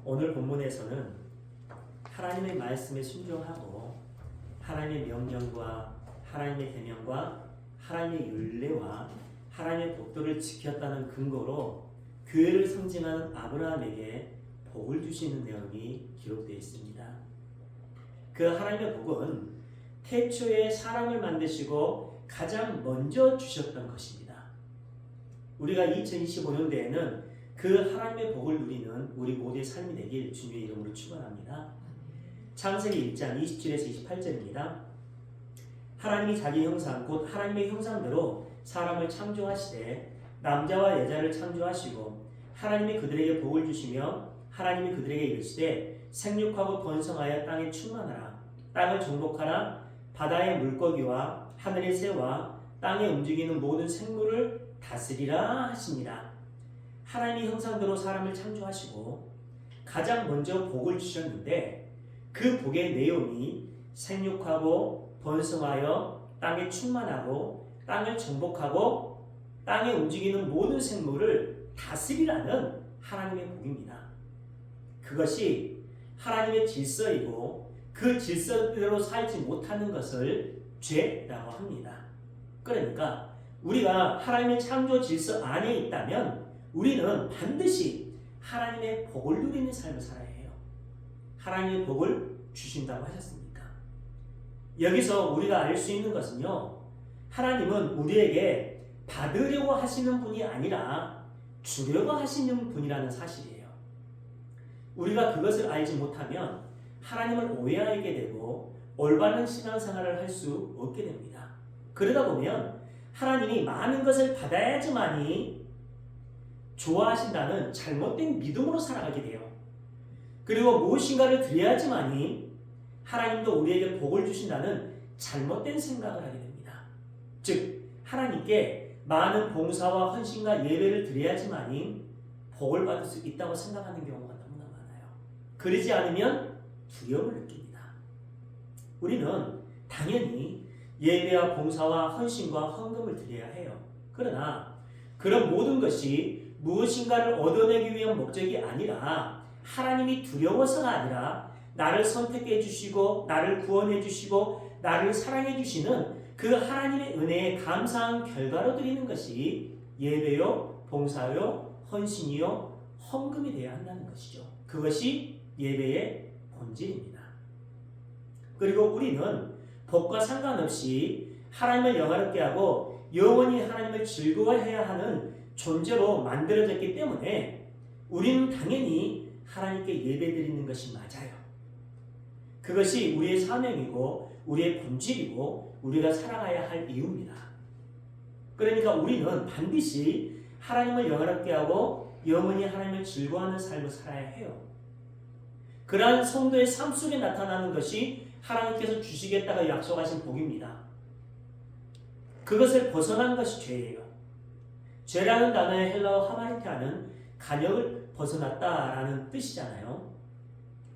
오늘 본문에서는 하나님의 말씀에 순종하고 하나님의 명령과 하나님의 계명과 하나님의 율례와 하나님의 법도를 지켰다는 근거로 교회를 상징하는 아브라함에게 복을 주시는 내용이 기록되어 있습니다. 그 하나님의 복은 태초에 사람을 만드시고 가장 먼저 주셨던 것입니다. 우리가 2025년도에는 그 하나님의 복을 누리는 우리 모두의 삶이 되길 주님의 이름으로 축원합니다. 창세기 1장 27에서 28절입니다. 하나님이 자기 형상 곧 하나님의 형상대로 사람을 창조하시되 남자와 여자를 창조하시고 하나님이 그들에게 복을 주시며 하나님이 그들에게 이르시되 생육하고 번성하여 땅에 충만하라. 땅을 정복하라. 바다의 물고기와 하늘의 새와 땅에 움직이는 모든 생물을 다스리라 하시니라. 하나님의 형상대로 사람을 창조하시고 가장 먼저 복을 주셨는데 그 복의 내용이 생육하고 번성하여 땅에 충만하고 땅을 정복하고 땅에 움직이는 모든 생물을 다스리라는 하나님의 복입니다. 그것이 하나님의 질서이고 그 질서대로 살지 못하는 것을 죄라고 합니다. 그러니까 우리가 하나님의 창조 질서 안에 있다면 우리는 반드시 하나님의 복을 누리는 삶을 살아야 해요. 하나님의 복을 주신다고 하셨습니까? 여기서 우리가 알 수 있는 것은요, 하나님은 우리에게 받으려고 하시는 분이 아니라 주려고 하시는 분이라는 사실이에요. 우리가 그것을 알지 못하면 하나님을 오해하게 되고 올바른 신앙생활을 할 수 없게 됩니다. 그러다 보면 하나님이 많은 것을 받아야지만이 좋아하신다는 잘못된 믿음으로 살아가게 돼요. 그리고 무엇인가를 드려야지만이 하나님도 우리에게 복을 주신다는 잘못된 생각을 하게 됩니다. 즉 하나님께 많은 봉사와 헌신과 예배를 드려야지만이 복을 받을 수 있다고 생각하는 경우가 너무나 많아요. 그러지 않으면 두려움을 느낍니다. 우리는 당연히 예배와 봉사와 헌신과 헌금을 드려야 해요. 그러나 그런 모든 것이 무엇인가를 얻어내기 위한 목적이 아니라 하나님이 두려워서가 아니라 나를 선택해 주시고 나를 구원해 주시고 나를 사랑해 주시는 그 하나님의 은혜에 감사한 결과로 드리는 것이 예배요, 봉사요, 헌신이요, 헌금이 되어야 한다는 것이죠. 그것이 예배의 본질입니다. 그리고 우리는 복과 상관없이 하나님을 영화롭게 하고 영원히 하나님을 즐거워해야 하는 존재로 만들어졌기 때문에 우리는 당연히 하나님께 예배드리는 것이 맞아요. 그것이 우리의 사명이고 우리의 본질이고 우리가 살아가야 할 이유입니다. 그러니까 우리는 반드시 하나님을 영화롭게 하고 영원히 하나님을 즐거워하는 삶을 살아야 해요. 그러한 성도의 삶 속에 나타나는 것이 하나님께서 주시겠다고 약속하신 복입니다. 그것을 벗어난 것이 죄예요. 죄라는 단어의 헬라어 하마르티아는 간역을 벗어났다라는 뜻이잖아요.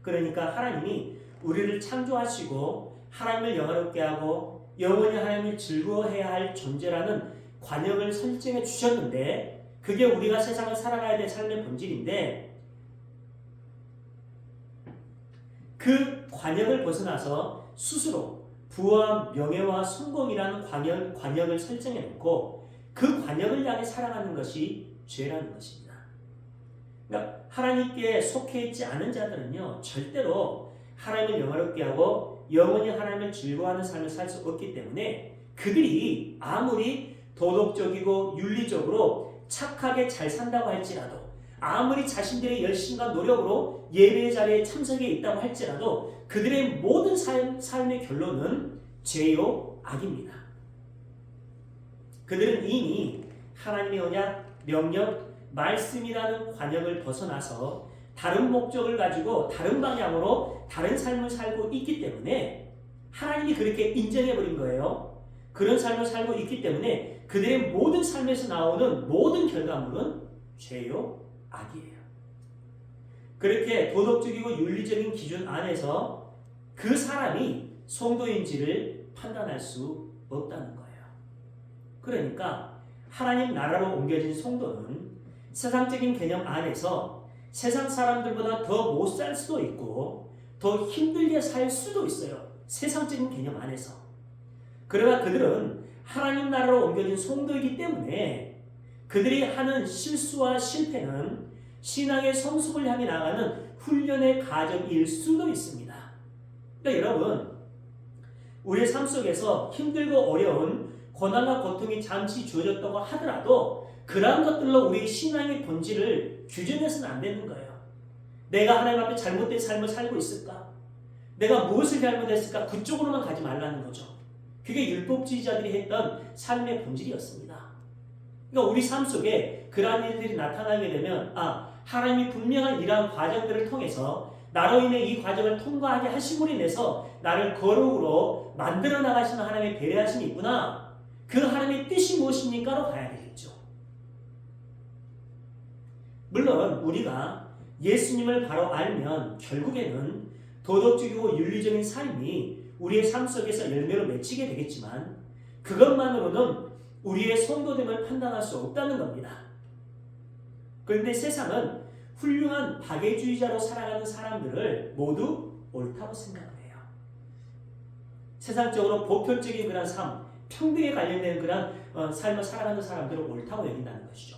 그러니까 하나님이 우리를 창조하시고 하나님을 영화롭게 하고 영원히 하나님을 즐거워해야 할 존재라는 관역을 설정해 주셨는데 그게 우리가 세상을 살아가야 될 삶의 본질인데 그 관역을 벗어나서 스스로 부와 명예와 성공이라는 관역을 설정해 놓고 그 관역을 향해 살아가는 것이 죄라는 것입니다. 그러니까 하나님께 속해 있지 않은 자들은요 절대로 하나님을 영화롭게 하고 영원히 하나님을 즐거워하는 삶을 살 수 없기 때문에 그들이 아무리 도덕적이고 윤리적으로 착하게 잘 산다고 할지라도 아무리 자신들의 열심과 노력으로 예배의 자리에 참석해 있다고 할지라도 그들의 모든 삶의 결론은 죄요 악입니다. 그들은 이미 하나님의 언약, 명령, 말씀이라는 관역을 벗어나서 다른 목적을 가지고 다른 방향으로 다른 삶을 살고 있기 때문에 하나님이 그렇게 인정해버린 거예요. 그런 삶을 살고 있기 때문에 그들의 모든 삶에서 나오는 모든 결과물은 죄요 악이에요. 그렇게 도덕적이고 윤리적인 기준 안에서 그 사람이 성도인지를 판단할 수 없다는 거예요. 그러니까 하나님 나라로 옮겨진 성도는 세상적인 개념 안에서 세상 사람들보다 더 못 살 수도 있고 더 힘들게 살 수도 있어요. 세상적인 개념 안에서. 그러나 그들은 하나님 나라로 옮겨진 성도이기 때문에 그들이 하는 실수와 실패는 신앙의 성숙을 향해 나가는 훈련의 과정일 수도 있습니다. 그러니까 여러분, 우리의 삶 속에서 힘들고 어려운 고난과 고통이 잠시 주어졌다고 하더라도 그러한 것들로 우리의 신앙의 본질을 규정해서는 안 되는 거예요. 내가 하나님 앞에 잘못된 삶을 살고 있을까? 내가 무엇을 잘못했을까? 그쪽으로만 가지 말라는 거죠. 그게 율법주의자들이 했던 삶의 본질이었습니다. 그러니까 우리 삶 속에 그러한 일들이 나타나게 되면 하나님이 분명한 이러한 과정들을 통해서 나로 인해 이 과정을 통과하게 하심으로 인해서 나를 거룩으로 만들어 나가시는 하나님의 배려하심이 있구나. 그 하나님의 뜻이 무엇입니까로 가야 되겠죠. 물론 우리가 예수님을 바로 알면 결국에는 도덕적이고 윤리적인 삶이 우리의 삶 속에서 열매로 맺히게 되겠지만 그것만으로는 우리의 성도됨을 판단할 수 없다는 겁니다. 그런데 세상은 훌륭한 박애주의자로 살아가는 사람들을 모두 옳다고 생각을 해요. 세상적으로 보편적인 그런 삶, 평등에 관련된 그런 삶을 살아가는 사람들을 옳다고 여긴다는 것이죠.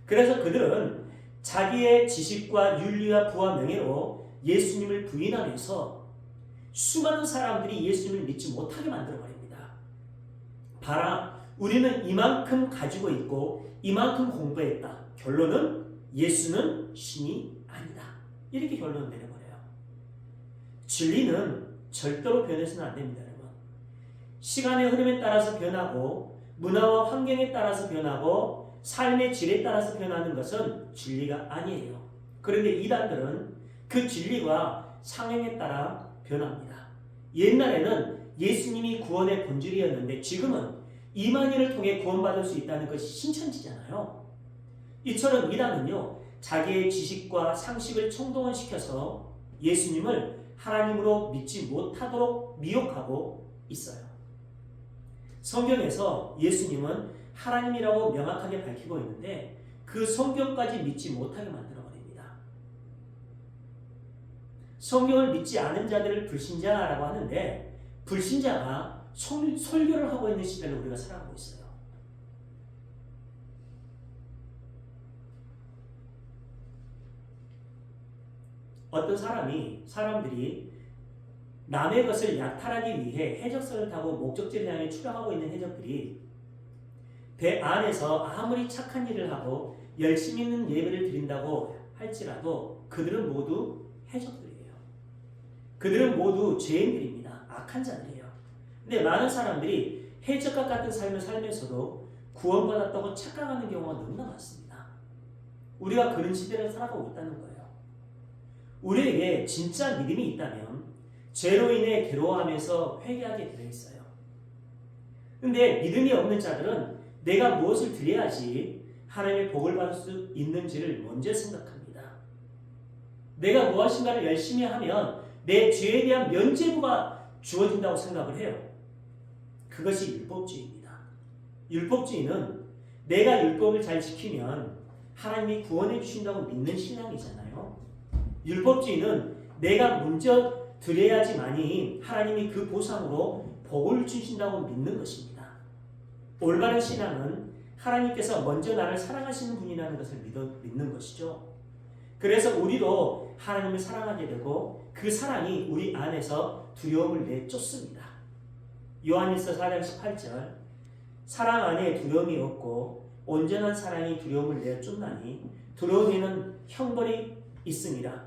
그래서 그들은 자기의 지식과 윤리와 부와 명예로 예수님을 부인하면서 수많은 사람들이 예수님을 믿지 못하게 만들어버립니다. 봐라, 우리는 이만큼 가지고 있고 이만큼 공부했다. 결론은 예수는 신이 아니다. 이렇게 결론을 내려버려요. 진리는 절대로 변해서는 안 됩니다. 여러분. 시간의 흐름에 따라서 변하고 문화와 환경에 따라서 변하고 삶의 질에 따라서 변하는 것은 진리가 아니에요. 그런데 이단들은 그 진리와 상황에 따라 변합니다. 옛날에는 예수님이 구원의 본질이었는데 지금은 이만희를 통해 구원받을 수 있다는 것이 신천지잖아요. 이처럼 이단은요, 자기의 지식과 상식을 총동원시켜서 예수님을 하나님으로 믿지 못하도록 미혹하고 있어요. 성경에서 예수님은 하나님이라고 명확하게 밝히고 있는데 그 성경까지 믿지 못하게 만들어버립니다. 성경을 믿지 않은 자들을 불신자라고 하는데 불신자가 설교를 하고 있는 시대를 우리가 살아가고 있어요. 어떤 사람들이 남의 것을 약탈하기 위해 해적선을 타고 목적지를 향해 출항하고 있는 해적들이 배 안에서 아무리 착한 일을 하고 열심히 있는 예배를 드린다고 할지라도 그들은 모두 해적들이에요. 그들은 모두 죄인들입니다. 악한 자들이에요. 근데 많은 사람들이 해적과 같은 삶을 살면서도 구원받았다고 착각하는 경우가 너무나 많습니다. 우리가 그런 시대를 살아가고 있다는 거예요. 우리에게 진짜 믿음이 있다면 죄로 인해 괴로워하면서 회개하게 되어 있어요. 근데 믿음이 없는 자들은 내가 무엇을 드려야지 하나님의 복을 받을 수 있는지를 먼저 생각합니다. 내가 무엇인가를 열심히 하면 내 죄에 대한 면죄부가 주어진다고 생각을 해요. 그것이 율법주의입니다. 율법주의는 내가 율법을 잘 지키면 하나님이 구원해 주신다고 믿는 신앙이잖아요. 율법주의는 내가 먼저 드려야지만이 하나님이 그 보상으로 복을 주신다고 믿는 것입니다. 올바른 신앙은 하나님께서 먼저 나를 사랑하시는 분이라는 것을 믿는 것이죠. 그래서 우리도 하나님을 사랑하게 되고 그 사랑이 우리 안에서 두려움을 내쫓습니다. 요한일서 4장 18절 사랑 안에 두려움이 없고 온전한 사랑이 두려움을 내쫓나니 두려움에는 형벌이 있습니다.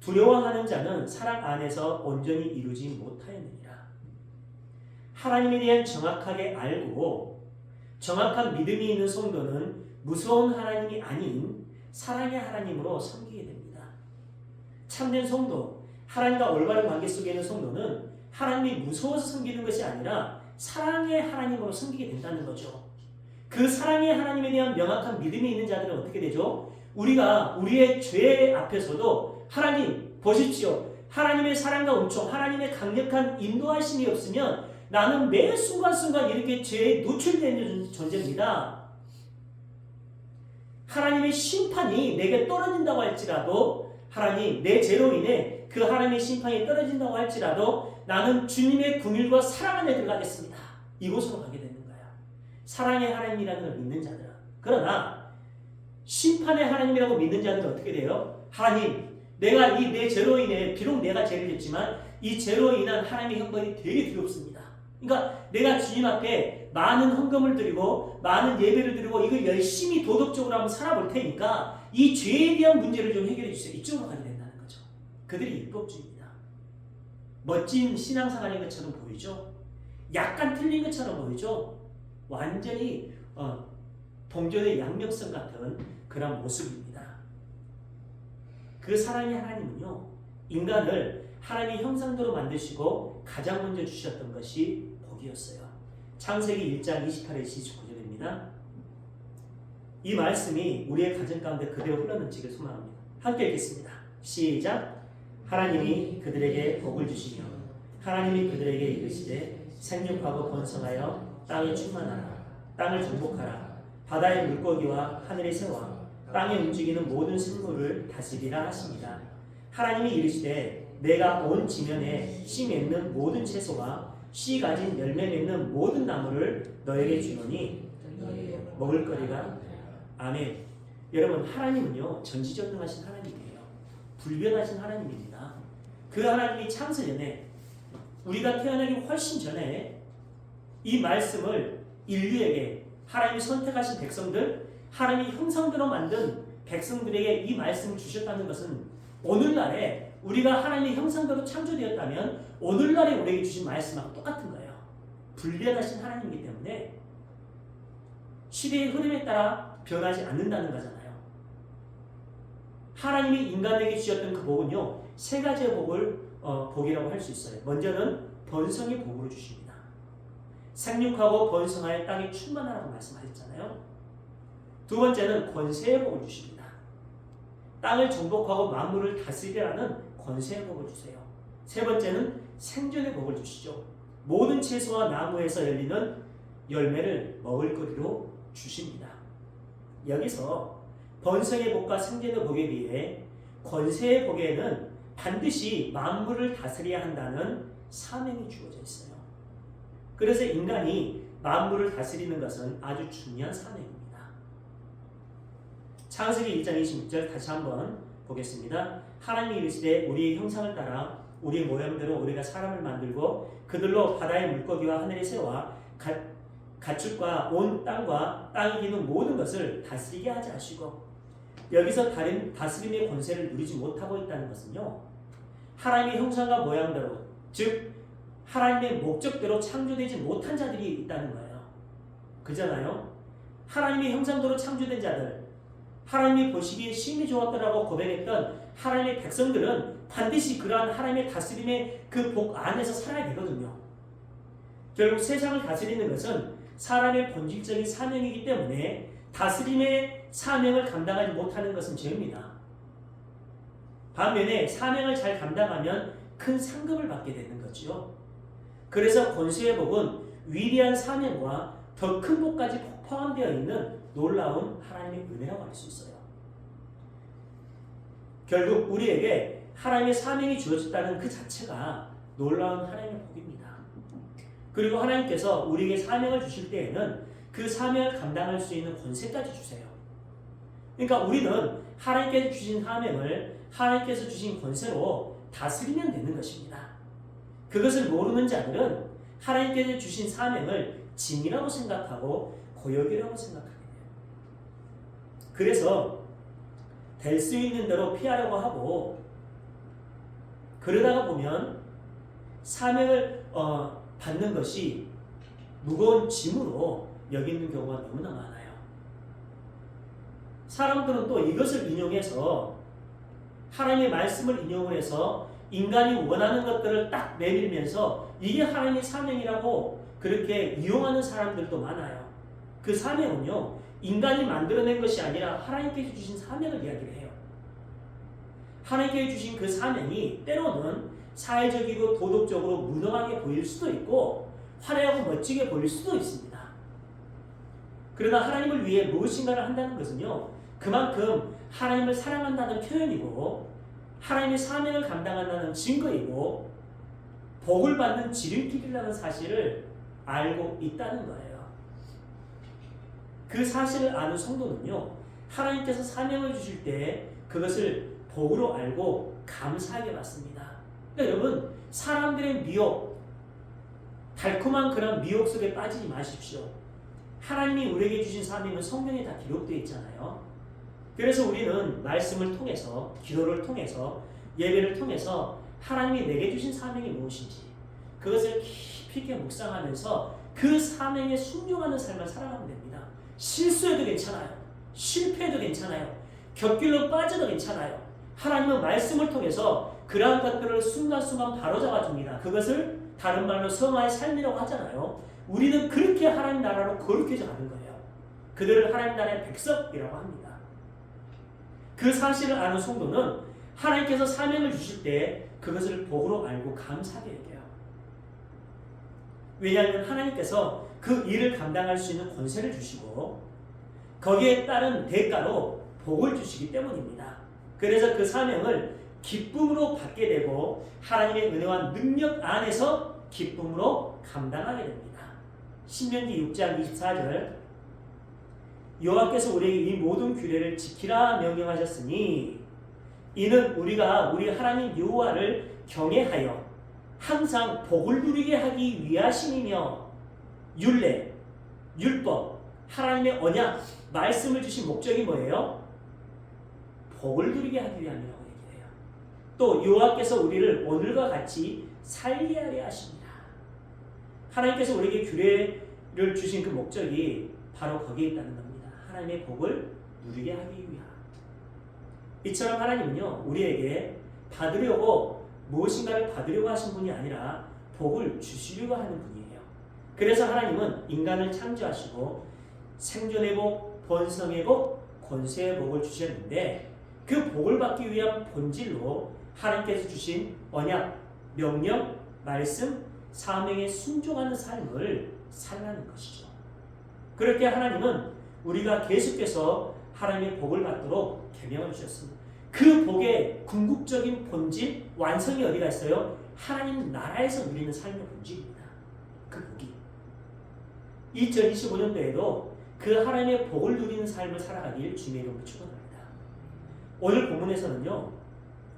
두려워하는 자는 사랑 안에서 온전히 이루지 못하였느니라. 하나님에 대한 정확하게 알고 정확한 믿음이 있는 성도는 무서운 하나님이 아닌 사랑의 하나님으로 섬기게 됩니다. 참된 성도, 하나님과 올바른 관계 속에 있는 성도는 하나님이 무서워서 섬기는 것이 아니라 사랑의 하나님으로 섬기게 된다는 거죠. 그 사랑의 하나님에 대한 명확한 믿음이 있는 자들은 어떻게 되죠? 우리가 우리의 죄 앞에서도 하나님 보십시오. 하나님의 사랑과 은총, 하나님의 강력한 인도하심이 없으면 나는 매 순간순간 이렇게 죄에 노출되는 존재입니다. 하나님의 심판이 내게 떨어진다고 할지라도 하나님 내 죄로 인해 그 하나님의 심판이 떨어진다고 할지라도 나는 주님의 긍휼과 사랑 안에 들어가겠습니다. 이곳으로 가게 되는 거야. 사랑의 하나님이라는 걸 믿는 자들은. 그러나 심판의 하나님이라고 믿는 자들은 어떻게 돼요? 하나님 내가 이 내 죄로 인해 비록 내가 죄를 했지만 이 죄로 인한 하나님의 형벌이 되게 두렵습니다. 그러니까 내가 주님 앞에 많은 헌금을 드리고 많은 예배를 드리고 이걸 열심히 도덕적으로 한번 살아볼 테니까 이 죄에 대한 문제를 좀 해결해 주세요. 이쪽으로 가게 된다는 거죠. 그들이 율법주의입니다. 멋진 신앙생활인 것처럼 보이죠? 약간 틀린 것처럼 보이죠? 완전히 동전의 양면성 같은 그런 모습입니다. 그 사랑의 하나님은요, 인간을 하나님의 형상대로 만드시고 가장 먼저 주셨던 것이 복이었어요. 창세기 1장 28에 29절입니다. 이 말씀이 우리의 가정 가운데 그대로 흘러넘치길 소망합니다. 함께 읽겠습니다. 시작. 하나님이 그들에게 복을 주시며 하나님이 그들에게 이르시되 생육하고 번성하여 땅에 충만하라. 땅을 정복하라. 바다의 물고기와 하늘의 새와 땅에 움직이는 모든 생물을 다스리라 하십니다. 하나님이 이르시되 내가 온 지면에 씨 맺는 모든 채소와 씨 가진 열매 맺는 모든 나무를 너에게 주노니 먹을 거리가. 아멘. 여러분 하나님은요 전지전능하신 하나님이에요. 불변하신 하나님입니다. 그 하나님이 창세 전에 우리가 태어나기 훨씬 전에 이 말씀을 인류에게 하나님이 선택하신 백성들, 하나님이 형상대로 만든 백성들에게 이 말씀을 주셨다는 것은 오늘날에 우리가 하나님의 형상대로 창조되었다면 오늘날에 우리에게 주신 말씀하고 똑같은 거예요. 불변하신 하나님이기 때문에 시대의 흐름에 따라 변하지 않는다는 거잖아요. 하나님이 인간에게 주셨던 그 복은요, 세 가지의 복이라고 할 수 있어요. 먼저는 번성의 복으로 주십니다. 생육하고 번성하여 땅이 충만하라고 말씀하셨잖아요. 두 번째는 권세의 복을 주십니다. 땅을 정복하고 만물을 다스리라는 권세의 복을 주세요. 세 번째는 생존의 복을 주시죠. 모든 채소와 나무에서 열리는 열매를 먹을 거리로 주십니다. 여기서 번성의 복과 생존의 복에 비해 권세의 복에는 반드시 만물을 다스려야 한다는 사명이 주어져 있어요. 그래서 인간이 만물을 다스리는 것은 아주 중요한 사명입니다. 창세기 1장 26절 다시 한번 보겠습니다. 하나님이 이르시되 우리의 형상을 따라 우리의 모양대로 우리가 사람을 만들고 그들로 바다의 물고기와 하늘의 새와 가축과 온 땅과 땅에 기는 모든 것을 다스리게 하지 하시고, 여기서 다른 다스림의 권세를 누리지 못하고 있다는 것은요, 하나님의 형상과 모양대로, 즉 하나님의 목적대로 창조되지 못한 자들이 있다는 거예요. 그잖아요. 하나님의 형상대로 창조된 자들, 하나님이 보시기에 심히 좋았더라고 고백했던 하나님의 백성들은 반드시 그러한 하나님의 다스림의 그 복 안에서 살아야 되거든요. 결국 세상을 다스리는 것은 사람의 본질적인 사명이기 때문에 다스림의 사명을 감당하지 못하는 것은 죄입니다. 반면에 사명을 잘 감당하면 큰 상급을 받게 되는 거지요. 그래서 권세의 복은 위대한 사명과 더 큰 복까지 포함되어 있는 놀라운 하나님의 은혜라고 할 수 있어요. 결국 우리에게 하나님의 사명이 주어졌다는 그 자체가 놀라운 하나님의 복입니다. 그리고 하나님께서 우리에게 사명을 주실 때에는 그 사명을 감당할 수 있는 권세까지 주세요. 그러니까 우리는 하나님께서 주신 사명을 하나님께서 주신 권세로 다스리면 되는 것입니다. 그것을 모르는 자들은 하나님께서 주신 사명을 짐이라고 생각하고 고역이라고 생각하게 돼요. 그래서 될 수 있는 대로 피하려고 하고, 그러다가 보면 사명을 받는 것이 무거운 짐으로 여기는 경우가 너무나 많아요. 사람들은 또 이것을 인용해서, 하나님의 말씀을 인용을 해서 인간이 원하는 것들을 딱 내밀면서 이게 하나님의 사명이라고 그렇게 이용하는 사람들도 많아요. 그 사명은요, 인간이 만들어낸 것이 아니라 하나님께서 주신 사명을 이야기를 해요. 하나님께서 주신 그 사명이 때로는 사회적이고 도덕적으로 무능하게 보일 수도 있고 화려하고 멋지게 보일 수도 있습니다. 그러나 하나님을 위해 무엇인가를 한다는 것은요, 그만큼 하나님을 사랑한다는 표현이고 하나님의 사명을 감당한다는 증거이고 복을 받는 지름길이라는 사실을 알고 있다는 거예요. 그 사실을 아는 성도는요, 하나님께서 사명을 주실 때 그것을 복으로 알고 감사하게 받습니다. 그러니까 여러분, 사람들의 미혹, 달콤한 그런 미혹 속에 빠지지 마십시오. 하나님이 우리에게 주신 사명은 성경에 다 기록되어 있잖아요. 그래서 우리는 말씀을 통해서, 기도를 통해서, 예배를 통해서 하나님이 내게 주신 사명이 무엇인지 그것을 깊이 있게 묵상하면서 그 사명에 순종하는 삶을 살아가면 됩니다. 실수해도 괜찮아요. 실패해도 괜찮아요. 곁길로 빠져도 괜찮아요. 하나님은 말씀을 통해서 그러한 것들을 순간순간 바로잡아 줍니다. 그것을 다른 말로 성화의 삶이라고 하잖아요. 우리는 그렇게 하나님 나라로 거룩해져 가는 거예요. 그들을 하나님 나라의 백성이라고 합니다. 그 사실을 아는 성도는 하나님께서 사명을 주실 때 그것을 복으로 알고 감사하게 여겨요. 왜냐하면 하나님께서 그 일을 감당할 수 있는 권세를 주시고 거기에 따른 대가로 복을 주시기 때문입니다. 그래서 그 사명을 기쁨으로 받게 되고 하나님의 은혜와 능력 안에서 기쁨으로 감당하게 됩니다. 신명기 6장 24절 여호와께서 우리에게 이 모든 규례를 지키라 명령하셨으니 이는 우리가 우리 하나님 여호와를 경외하여 항상 복을 누리게 하기 위하심이며 율례, 율법, 하나님의 언약, 말씀을 주신 목적이 뭐예요? 복을 누리게 하기 위함이라고 얘기해요. 또 여호와께서 우리를 오늘과 같이 살게 하려 하십니다. 하나님께서 우리에게 규례를 주신 그 목적이 바로 거기에 있다는 겁니다. 하나님의 복을 누리게 하기 위함. 이처럼 하나님은요, 우리에게 받으려고 무엇인가를 받으려고 하신 분이 아니라 복을 주시려고 하는 분이에요. 그래서 하나님은 인간을 창조하시고 생존의 복, 번성의 복, 권세의 복을 주셨는데 그 복을 받기 위한 본질로 하나님께서 주신 언약, 명령, 말씀, 사명에 순종하는 삶을 살라는 것이죠. 그렇게 하나님은 우리가 계속해서 하나님의 복을 받도록 계명을 주셨습니다. 그 복의 궁극적인 본질, 완성이 어디가 있어요? 하나님 나라에서 누리는 삶의 본질입니다. 그 복이 2025년도에도 그 하나님의 복을 누리는 삶을 살아가길 주님의 이름으로 축원합니다. 오늘 본문에서는요,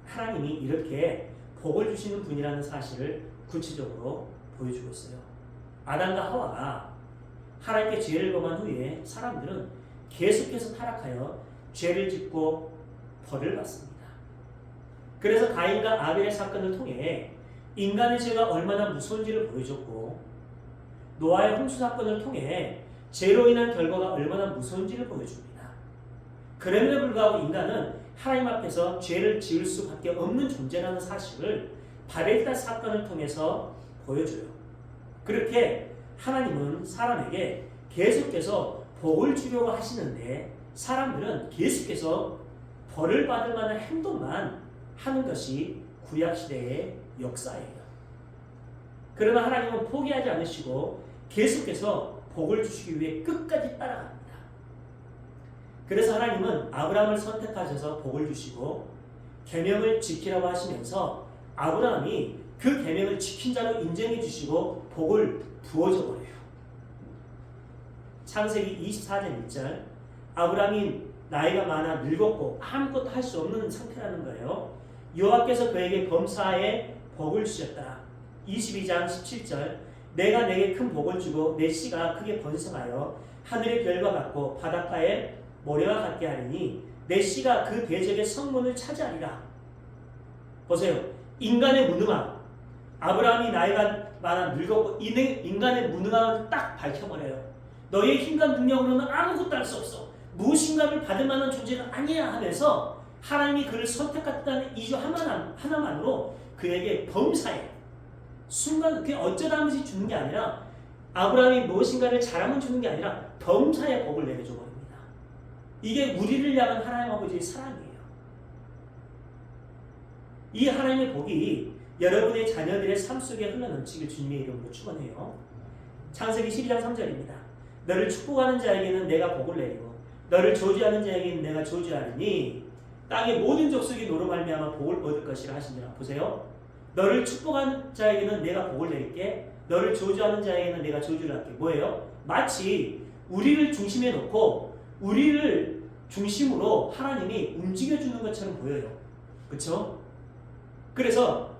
하나님이 이렇게 복을 주시는 분이라는 사실을 구체적으로 보여주고 있어요. 아담과 하와가 하나님께 죄를 범한 후에 사람들은 계속해서 타락하여 죄를 짓고 벌을 받습니다. 그래서 가인과 아벨의 사건을 통해 인간의 죄가 얼마나 무서운지를 보여줬고 노아의 홍수 사건을 통해 죄로 인한 결과가 얼마나 무서운지를 보여줍니다. 그럼에도 불구하고 인간은 하나님 앞에서 죄를 지을 수밖에 없는 존재라는 사실을 바벨탑 사건을 통해서 보여줘요. 그렇게 하나님은 사람에게 계속해서 복을 주려고 하시는데 사람들은 계속해서 벌을 받을 만한 행동만 하는 것이 구약시대의 역사예요. 그러나 하나님은 포기하지 않으시고 계속해서 복을 주시기 위해 끝까지 따라갑니다. 그래서 하나님은 아브라함을 선택하셔서 복을 주시고 계명을 지키라고 하시면서 아브라함이 그 계명을 지킨 자로 인정해 주시고 복을 부어줘 버려요. 창세기 24장 1절 아브라함이 나이가 많아 늙었고 아무것도 할 수 없는 상태라는 거예요. 여호와께서 그에게 범사에 복을 주셨다. 22장 17절 내가 내게 큰 복을 주고 내 씨가 크게 번성하여 하늘의 별과 같고 바닷가의 모래와 같게 하리니 내 씨가 그 대적의 성문을 차지하리라. 보세요. 인간의 무능함. 아브라함이 나이가 많아 늙었고 인간의 무능함을 딱 밝혀버려요. 너의 힘과 능력으로는 아무것도 할 수 없어. 무엇인가를 받을 만한 존재가 아니야 하면서 하나님이 그를 선택했다는 이유 하나만으로 그에게 범사에 순간 그게 어쩌다 한 번씩 주는 게 아니라 아브라함이 무엇인가를 잘하면 주는 게 아니라 범사에 복을 내려줘 버립니다. 이게 우리를 향한 하나님 아버지의 사랑이에요. 이 하나님의 복이 여러분의 자녀들의 삶 속에 흘러넘치길 주님의 이름으로 축원해요. 창세기 12장 3절입니다. 너를 축복하는 자에게는 내가 복을 내리고 너를 저주하는 자에게는 내가 저주하리니 땅의 모든 족속이 너로 말미암아 복을 얻을 것이라 하시니라. 보세요. 너를 축복하는 자에게는 내가 복을 내릴게. 너를 저주하는 자에게는 내가 저주를 할게. 뭐예요? 마치 우리를 중심에 놓고 우리를 중심으로 하나님이 움직여주는 것처럼 보여요. 그렇죠? 그래서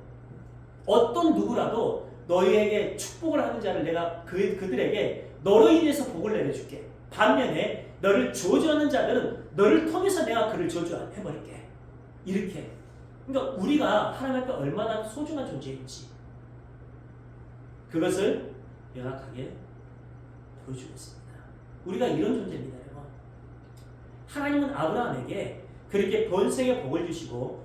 어떤 누구라도 너희에게 축복을 하는 자를 내가 그들에게 너로 인해서 복을 내려줄게. 반면에 너를 저주하는 자들은 너를 통해서 내가 그를 저주해버릴게. 이렇게. 그러니까 우리가 하나님 앞에 얼마나 소중한 존재인지 그것을 명확하게 보여주겠습니다. 우리가 이런 존재입니다. 여러분. 하나님은 아브라함에게 그렇게 번성의 복을 주시고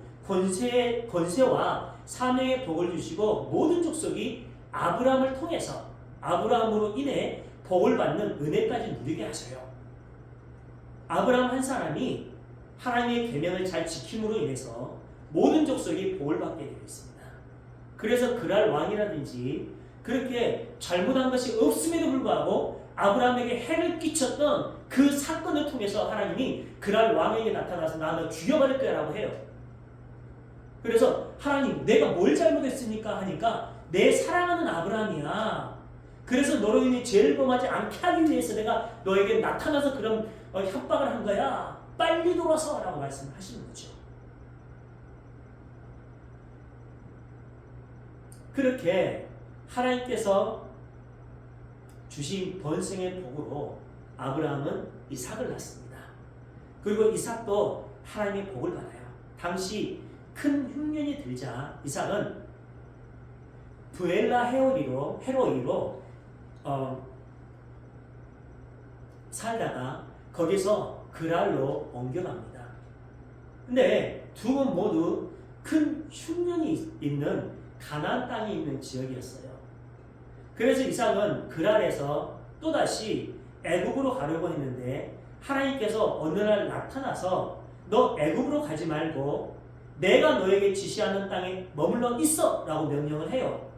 권세와 사명의 복을 주시고 모든 족속이 아브라함을 통해서 아브라함으로 인해 복을 받는 은혜까지 누리게 하셔요. 아브라함 한 사람이 하나님의 계명을 잘 지킴으로 인해서 모든 족속이 복을 받게 되어 있습니다. 그래서 그랄 왕이라든지 그렇게 잘못한 것이 없음에도 불구하고 아브라함에게 해를 끼쳤던 그 사건을 통해서 하나님이 그랄 왕에게 나타나서 나 너 죽여버릴 거야 라고 해요. 그래서 하나님 내가 뭘 잘못했습니까 하니까 내 사랑하는 아브라함이야. 그래서 너로 인해 죄를 범하지 않게 하기 위해서 내가 너에게 나타나서 그런 협박을 한 거야. 빨리 돌아서 라고 말씀을 하시는 거죠. 그렇게 하나님께서 주신 번성의 복으로 아브라함은 이삭을 낳습니다. 그리고 이삭도 하나님의 복을 받아요. 당시 큰 흉년이 들자 이삭은 브엘라 헤로이로 살다가 거기서 그랄로 옮겨갑니다. 근데 두 분 모두 큰 흉년이 있는 가나안 땅에 있는 지역이었어요. 그래서 이삭은 그랄에서 또다시 애굽으로 가려고 했는데 하나님께서 어느 날 나타나서 너 애굽으로 가지 말고 내가 너에게 지시하는 땅에 머물러 있어 라고 명령을 해요.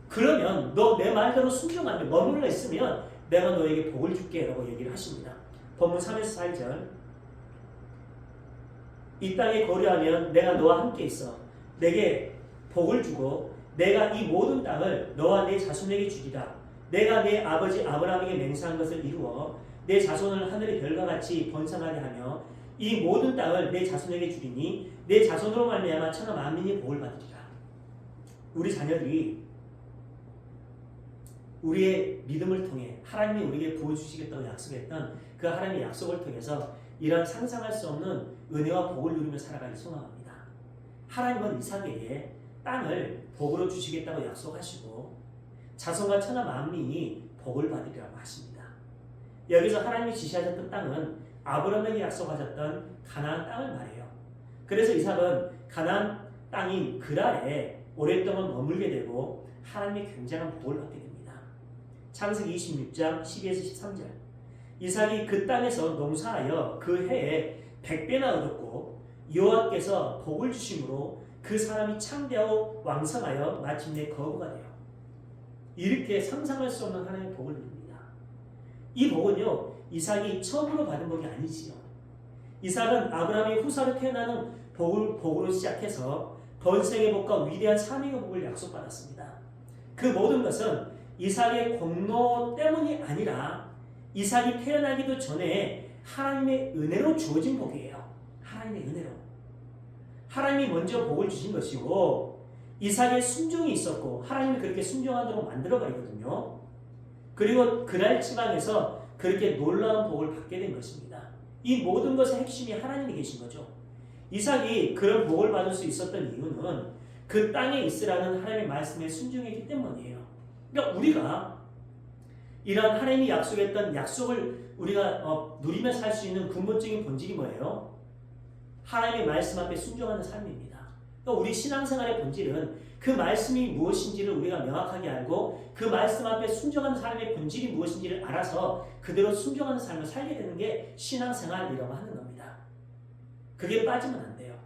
그러면 너 내 말대로 순종하면 머물러 있으면 내가 너에게 복을 줄게 라고 얘기를 하십니다. 본문 3에서 4절 이 땅에 거류하면 내가 너와 함께 있어 내게 복을 주고 내가 이 모든 땅을 너와 내 자손에게 주리라. 내가 내 아버지 아브라함에게 맹세한 것을 이루어 내 자손을 하늘의 별과 같이 번성하게 하며 이 모든 땅을 내 자손에게 주리니 내 자손으로 말미암아 천하 만민이 복을 받으리라. 우리 자녀들이 우리의 믿음을 통해 하나님이 우리에게 부어주시겠다고 약속했던 그 하나님의 약속을 통해서 이런 상상할 수 없는 은혜와 복을 누리며 살아가기 소망합니다. 하나님은 이삭에게 땅을 복으로 주시겠다고 약속하시고 자손과 천하 만민이 복을 받으리라고 하십니다. 여기서 하나님이 지시하셨던 땅은 아브라함에게 약속하셨던 가나안 땅을 말해요. 그래서 이삭은 가나안 땅인 그랄에 오랫동안 머물게 되고 하나님의 굉장한 복을 받게 됩니다. 창세기 26장 12에서 13절 이삭이 그 땅에서 농사하여 그 해에 100배나 얻었고 여호와께서 복을 주심으로 그 사람이 창대하고 왕성하여 마침내 거부가 돼요. 이렇게 상상할 수 없는 하나님의 복을 누립니다. 이 복은요 이삭이 처음으로 받은 복이 아니지요. 이삭은 아브라함의 후사로 태어나는 복으로 시작해서 번성의 복과 위대한 사명의 복을 약속받았습니다. 그 모든 것은 이삭의 공로 때문이 아니라 이삭이 태어나기도 전에 하나님의 은혜로 주어진 복이에요. 하나님의 은혜로. 하나님이 먼저 복을 주신 것이고 이삭의 순종이 있었고 하나님이 그렇게 순종하도록 만들어버리거든요. 그리고 그랄 지방에서 그렇게 놀라운 복을 받게 된 것입니다. 이 모든 것의 핵심이 하나님이 계신 거죠. 이삭이 그런 복을 받을 수 있었던 이유는 그 땅에 있으라는 하나님의 말씀에 순종했기 때문이에요. 그러니까 우리가 이런 하나님이 약속했던 약속을 우리가 누리며 살 수 있는 근본적인 본질이 뭐예요? 하나님의 말씀 앞에 순종하는 삶입니다. 그러니까 우리 신앙생활의 본질은 그 말씀이 무엇인지를 우리가 명확하게 알고 그 말씀 앞에 순종하는 삶의 본질이 무엇인지를 알아서 그대로 순종하는 삶을 살게 되는 게 신앙생활이라고 하는 겁니다. 그게 빠지면 안 돼요.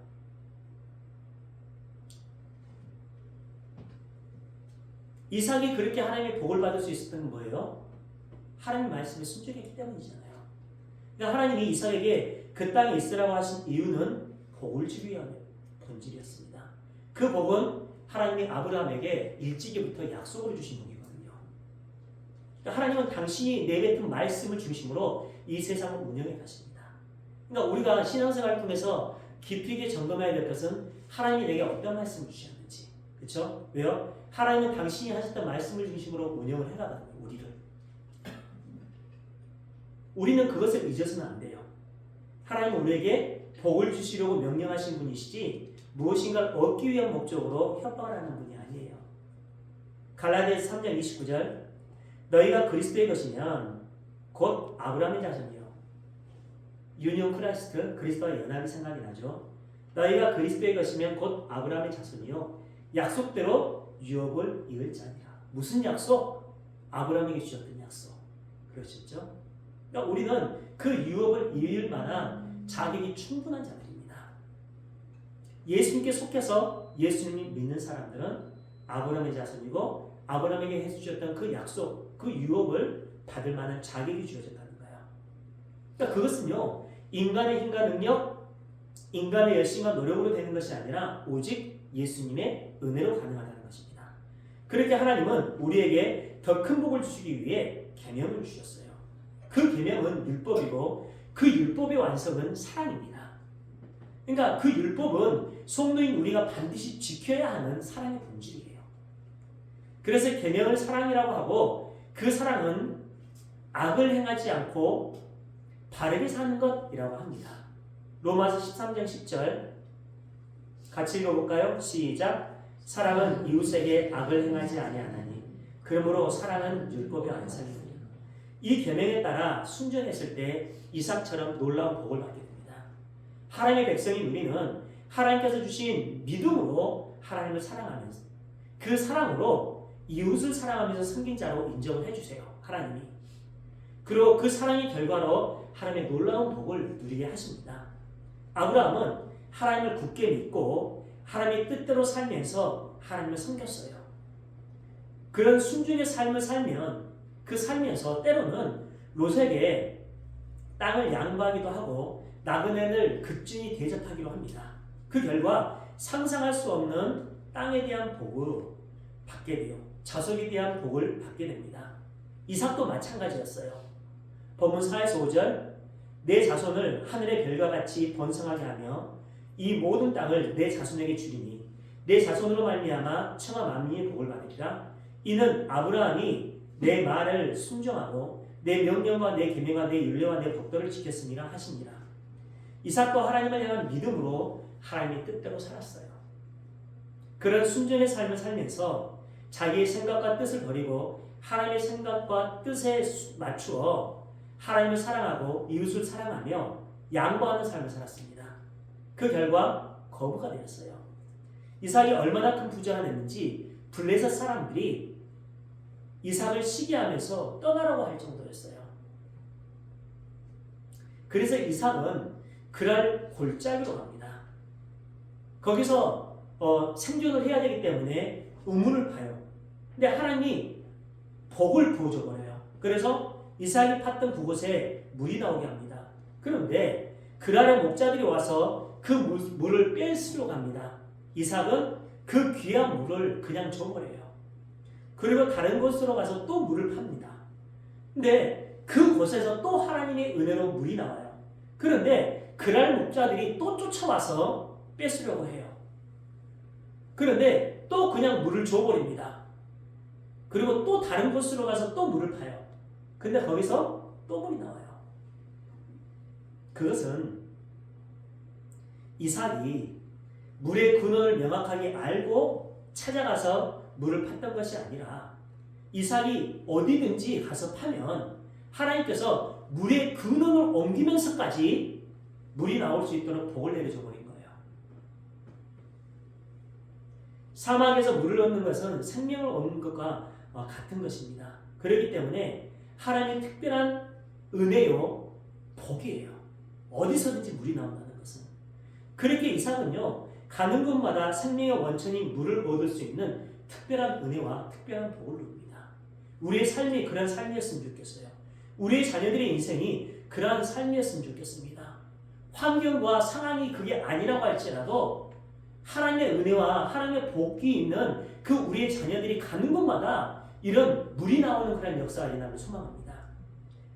이삭이 그렇게 하나님의 복을 받을 수 있었던 건 뭐예요? 하나님 말씀에 순종했기 때문이잖아요. 그러니까 하나님이 이삭에게 그 땅에 있으라고 하신 이유는 복을 주기 위함의 본질이었습니다. 그 복은 하나님이 아브라함에게 일찍이부터 약속을 주신 복이거든요. 그러니까 하나님은 당신이 내뱉은 말씀을 중심으로 이 세상을 운영해 가십니다. 그러니까 우리가 신앙생활을 통해서 깊이 있게 점검해야 될 것은 하나님이 내게 어떤 말씀을 주셨는지. 그렇죠? 왜요? 하나님은 당신이 하셨던 말씀을 중심으로 운영을 해가거든요. 우리는 그것을 잊어서는 안 돼요. 하나님은 우리에게 복을 주시려고 명령하신 분이시지 무엇인가를 얻기 위한 목적으로 협박을 하는 분이 아니에요. 갈라디아서 3장 29절 너희가 그리스도의 것이면 곧 아브라함의 자손이요. 유니온 크라이스트, 그리스도와 연합이 생각이 나죠. 너희가 그리스도의 것이면 곧 아브라함의 자손이요. 약속대로 유업을 이을 자니라. 무슨 약속? 아브라함에게 주셨던 약속. 그러셨죠? 그러니까 우리는 그 유업을 이을 만한 자격이 충분한 자들입니다. 예수님께 속해서 예수님이 믿는 사람들은 아브라함의 자손이고 아브라함에게 해주셨던 그 약속, 그 유업을 받을 만한 자격이 주어졌다는 거예요. 그러니까 그것은요, 인간의 힘과 능력, 인간의 열심과 노력으로 되는 것이 아니라 오직 예수님의 은혜로 가능하다는 것입니다. 그렇게 하나님은 우리에게 더 큰 복을 주시기 위해 계명을 주셨어요. 그 계명은 율법이고 그 율법의 완성은 사랑입니다. 그러니까 그 율법은 성도인 우리가 반드시 지켜야 하는 사랑의 본질이에요. 그래서 계명을 사랑이라고 하고 그 사랑은 악을 행하지 않고 바르게 사는 것이라고 합니다. 로마서 13장 10절 같이 읽어볼까요? 시작. 사랑은 이웃에게 악을 행하지 아니하나니 그러므로 사랑은 율법의 완성이니라. 이 계명에 따라 순종했을 때 이삭처럼 놀라운 복을 받게 됩니다. 하나님의 백성인 우리는 하나님께서 주신 믿음으로 하나님을 사랑하면서 그 사랑으로 이웃을 사랑하면서 섬긴 자로 인정을 해주세요. 하나님이. 그리고 그 사랑의 결과로 하나님의 놀라운 복을 누리게 하십니다. 아브라함은 하나님을 굳게 믿고 하나님의 뜻대로 살면서 하나님을 섬겼어요. 그런 순종의 삶을 살면 그 살면서 때로는 롯에게 땅을 양보하기도 하고 나그네를 급진히 대접하기도 합니다. 그 결과 상상할 수 없는 땅에 대한 복을 받게 돼요. 자손에 대한 복을 받게 됩니다. 이삭도 마찬가지였어요. 본문 4에서 5절 내 자손을 하늘의 별과 같이 번성하게 하며 이 모든 땅을 내 자손에게 주리니 내 자손으로 말미암아 천하 만민의 복을 받으리라. 이는 아브라함이 내 말을 순종하고 내 명령과 내 계명과 내 율례와 내 법도를 지켰으니라 하시니라. 이삭도 하나님을 향한 믿음으로 하나님의 뜻대로 살았어요. 그런 순종의 삶을 살면서 자기의 생각과 뜻을 버리고 하나님의 생각과 뜻에 맞추어 하나님을 사랑하고 이웃을 사랑하며 양보하는 삶을 살았습니다. 그 결과 거부가 되었어요. 이삭이 얼마나 큰 부자가 됐는지 블레셋 사람들이 이삭을 시기하면서 떠나라고 할 정도였어요. 그래서 이삭은 그랄 골짜기로 갑니다. 거기서 생존을 해야 되기 때문에 우물을 파요. 근데 하나님이 복을 부어줘버려요. 그래서 이삭이 팠던 그곳에 물이 나오게 합니다. 그런데 그랄의 목자들이 와서 그 물을 뺏으려고 합니다. 이삭은 그 귀한 물을 그냥 줘버려요. 그리고 다른 곳으로 가서 또 물을 팝니다. 근데 그곳에서 또 하나님의 은혜로 물이 나와요. 그런데 그랄 목자들이 또 쫓아와서 뺏으려고 해요. 그런데 또 그냥 물을 줘버립니다. 그리고 또 다른 곳으로 가서 또 물을 파요. 근데 거기서 또 물이 나와요. 그것은 이삭이 물의 근원을 명확하게 알고 찾아가서 물을 팠던 것이 아니라 이삭이 어디든지 가서 파면 하나님께서 물의 근원을 옮기면서까지 물이 나올 수 있도록 복을 내려줘 버린 거예요. 사막에서 물을 얻는 것은 생명을 얻는 것과 같은 것입니다. 그렇기 때문에 하나님의 특별한 은혜요, 복이에요. 어디서든지 물이 나온다는 것은. 그렇게 이삭은요, 가는 곳마다 생명의 원천인 물을 얻을 수 있는 특별한 은혜와 특별한 복을 누립니다. 우리의 삶이 그런 삶이었으면 좋겠어요. 우리의 자녀들의 인생이 그러한 삶이었으면 좋겠습니다. 환경과 상황이 그게 아니라고 할지라도 하나님의 은혜와 하나님의 복이 있는 그 우리의 자녀들이 가는 곳마다 이런 물이 나오는 그런 역사가 일어나길 소망합니다.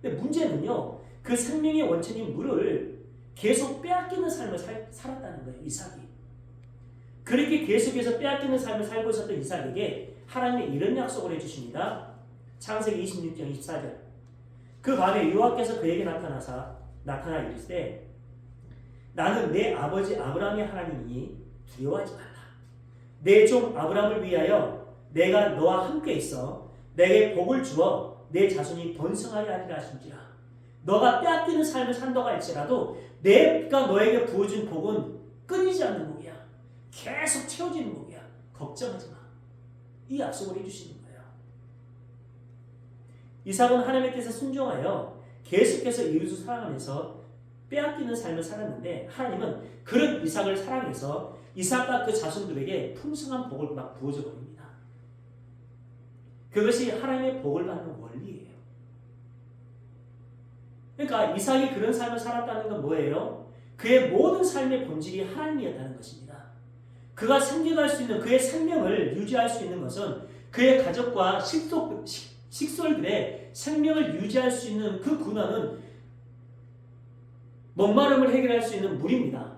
근데 문제는요, 그 생명의 원천인 물을 계속 빼앗기는 삶을 살았다는 거예요, 이삭이. 그렇게 계속해서 빼앗기는 삶을 살고 있었던 이삭에게 하나님이 이런 약속을 해주십니다. 창세기 26장 24절. 그 밤에 여호와께서 그에게 나타나 이르시되 나는 내 아버지 아브라함의 하나님이니 두려워하지 말라. 내 종 아브라함을 위하여 내가 너와 함께 있어 내게 복을 주어 내 자손이 번성하게 하리라 하신지라. 너가 빼앗기는 삶을 산다고 할지라도 내가 너에게 부어준 복은 끊이지 않는 복이야. 계속 채워지는 복이야. 걱정하지 마. 이 약속을 해주시는 거예요. 이삭은 하나님의 뜻에 순종하여 계속해서 이웃을 사랑하면서 빼앗기는 삶을 살았는데 하나님은 그런 이삭을 사랑해서 이삭과 그 자손들에게 풍성한 복을 막 부어줘 버립니다. 그것이 하나님의 복을 받는 원리예요. 그러니까 이삭이 그런 삶을 살았다는 건 뭐예요? 그의 모든 삶의 본질이 하나님이었다는 것입니다. 그가 생겨갈 수 있는 그의 생명을 유지할 수 있는 것은 그의 가족과 식솔들의 생명을 유지할 수 있는 그 근원은 목마름을 해결할 수 있는 물입니다.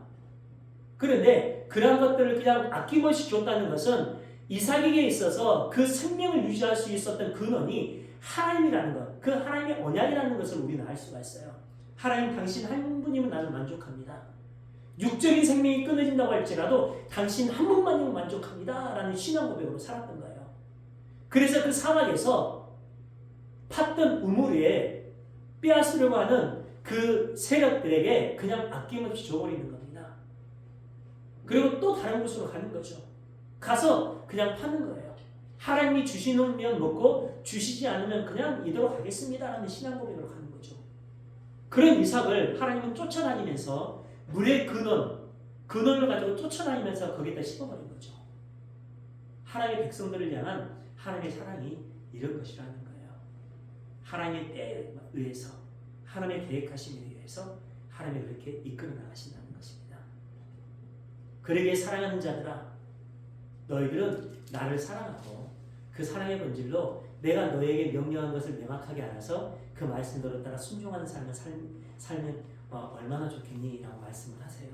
그런데 그러한 것들을 그냥 아낌없이 줬다는 것은 이삭에게 있어서 그 생명을 유지할 수 있었던 근원이 하나님이라는 것, 그 하나님의 언약이라는 것을 우리는 알 수가 있어요. 하나님 당신 한 분이면 나는 만족합니다. 육적인 생명이 끊어진다고 할지라도 당신 한 분만이면 만족합니다 라는 신앙 고백으로 살았던 거예요. 그래서 그 사막에서 팠던 우물 위에 빼앗으려고 하는 그 세력들에게 그냥 아낌없이 줘버리는 겁니다. 그리고 또 다른 곳으로 가는 거죠. 가서 그냥 파는 거예요. 하나님이 주시면 먹고 주시지 않으면 그냥 이대로 가겠습니다 라는 신앙 고백으로 가는 거죠. 그런 이삭을 하나님은 쫓아다니면서 물의 근원을 가지고 쫓아다니면서 거기다 씹어버린 거죠. 하나님의 백성들을 향한 하나님의 사랑이 이런 것이라는 거예요. 하나님의 때에 의해서 하나님의 계획하심에 의해서 하나님이 그렇게 이끌어 나가신다는 것입니다. 그러기에 사랑하는 자들아, 너희들은 나를 사랑하고 그 사랑의 본질로 내가 너에게 명령한 것을 명확하게 알아서 그 말씀대로 따라 순종하는 삶을 살면 얼마나 좋겠니? 라고 말씀을 하세요.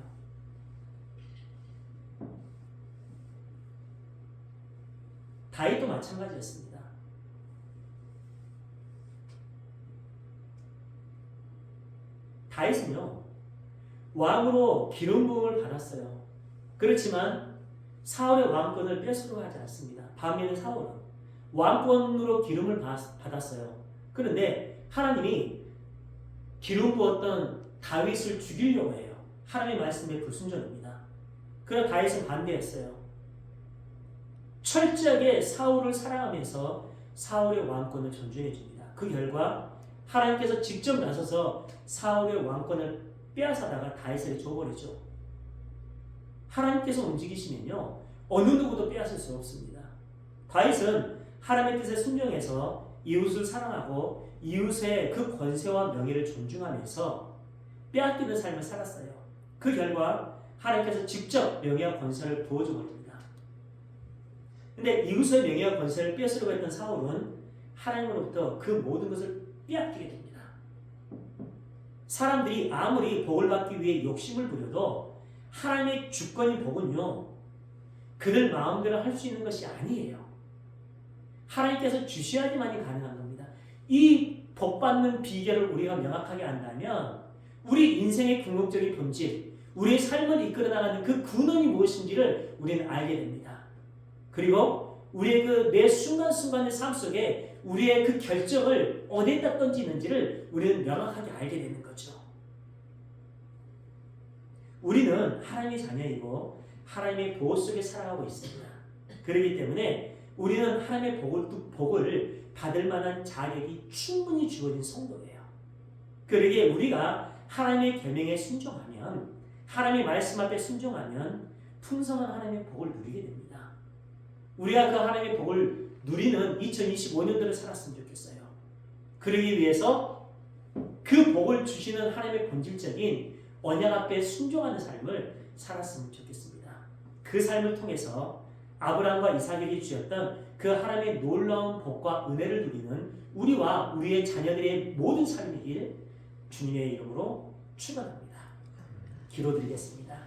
다윗도 마찬가지였습니다. 다윗은요, 왕으로 기름 부음을 받았어요. 그렇지만 사울의 왕권을 뺏으려 하지 않습니다. 반면에 사울은 왕권으로 기름을 받았어요. 그런데 하나님이 기름 부었던 다윗을 죽이려고 해요. 하나님의 말씀에 불순종입니다. 그러나 다윗은 반대했어요. 철저하게 사울을 사랑하면서 사울의 왕권을 존중해 줍니다. 그 결과 하나님께서 직접 나서서 사울의 왕권을 빼앗아다가 다윗에게 줘버리죠. 하나님께서 움직이시면요, 어느 누구도 빼앗을 수 없습니다. 다윗은 하나님의 뜻에 순종해서 이웃을 사랑하고 이웃의 그 권세와 명예를 존중하면서 빼앗기는 삶을 살았어요. 그 결과 하나님께서 직접 명예와 권세를 부어줘 버립니다. 근데 이웃의 명예와 권세를 빼앗으려고 했던 사울은 하나님으로부터 그 모든 것을 빼앗기게 됩니다. 사람들이 아무리 복을 받기 위해 욕심을 부려도 하나님의 주권인 복은요, 그들 마음대로 할 수 있는 것이 아니에요. 하나님께서 주셔야지만이 가능한 겁니다. 이 복 받는 비결을 우리가 명확하게 안다면 우리 인생의 궁극적인 본질, 우리의 삶을 이끌어 나가는 그 근원이 무엇인지를 우리는 알게 됩니다. 그리고 우리의 그 매 순간순간의 삶 속에 우리의 그 결정을 어디다 던지는지를 우리는 명확하게 알게 되는 거죠. 우리는 하나님의 자녀이고 하나님의 보호 속에 살아가고 있습니다. 그렇기 때문에 우리는 하나님의 복을 받을 만한 자격이 충분히 주어진 성도예요. 그러기에 우리가 하나님의 계명에 순종하면, 하나님의 말씀 앞에 순종하면 풍성한 하나님의 복을 누리게 됩니다. 우리가 그 하나님의 복을 누리는 2025년도를 살았으면 좋겠어요. 그러기 위해서 그 복을 주시는 하나님의 본질적인 언약 앞에 순종하는 삶을 살았으면 좋겠습니다. 그 삶을 통해서 아브라함과 이삭에게 주셨던 그 하나님의 놀라운 복과 은혜를 누리는 우리와 우리의 자녀들의 모든 삶이길 주님의 이름으로 축원합니다. 기도드리겠습니다.